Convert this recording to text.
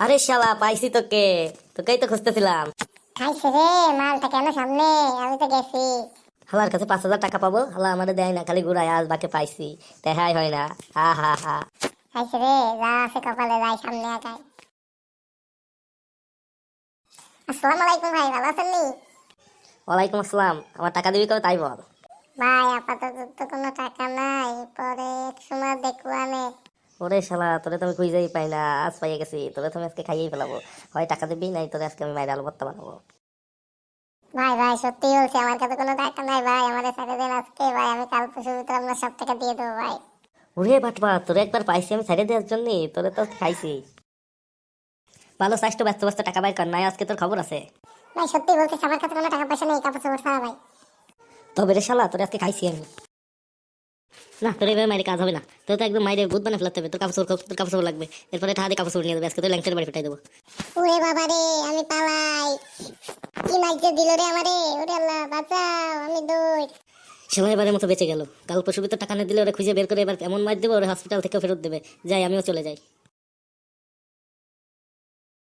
আরে শালা পাইছি তোকে, তোকেই তো খুঁজতেছিলাম। খাইছে রে মালটা কেন সামনে? আমি তো গেছি। হালার কাছে 5,000 টাকা পাবো, হালা আমাদের দেয় না, খালি ঘুরায়। আজ বাকে পাইছি, দেখাই হয় না। হা হা হা। খাইছে রে, যা আছে কপালে যাই সামনে আগায়। আসসালামু আলাইকুম ভাই, ভালো আছেন নি? ওয়ালাইকুম আসসালাম। আমার টাকা দিবি কবে তাই বল। ভাই আপাতত তো কোনো টাকা নাই, পরে এক সময় দেখবো আনে। ওরে শালা, তোরে তো আমি খুঁজেই পাই না, আজ পাইয়ে গেছি। তোরে তো আমি আজকে খাইয়েই ফেলাবো। হয় টাকা দিবি, নাই তোরে আজকে আমি মাইরে আলু ভর্তা বানাবো। ভাই ভাই সত্যি বলছি, আমার কাছে কোনো টাকা নাই ভাই, আমাদের ছেড়ে দেন আজকে ভাই, আমি কাল পরশুর ভিতরে আপনার সব টাকা দিয়ে দেবো ভাই। ওরে বাটবা, তোরে একবার পাইছি আমি ছেড়ে দেওয়ার জন্য, তোরে তো খাইছি। ভালো স্বাস্থ্য, ব্যস্ত ব্যস্ত টাকা বাইর কর, নাই আজকে তোর খবর আছে। ভাই সত্যি বলতেছি, আমার কাছে কোনো টাকা পয়সা নেই, কাপড় চোপড় ছাড়া ভাই। তবে রে শালা, তোরে আজকে খাইছি আমি। না, তোর এভাবে মাইরে কাজ হবে না। তোর তো একদম মাইরে ভূত বানা ফেলাতে হবে। তোর কাপড় চোপড় লাগবে। এরপরে টাকা দিয়ে কাপড় চোপড় নিয়ে যাবে। আজকে তোর ল্যাংটের বাড়ি ফেটাই দেবো। ওরে বাবা রে, আমি পালাই। কি মাইজে দিল রে আমারে, ওরে আল্লাহ বাঁচাও, আমি দৌড়। শালা এবারের মতো বেঁচে গেল। কাল পরশু ভিতর টাকা না দিলে ওরা খুঁজে বের করে এবার এমন মার দেবে, ওরা হসপিটাল থেকে ফেরত দেবে। যাই, আমিও চলে যাই।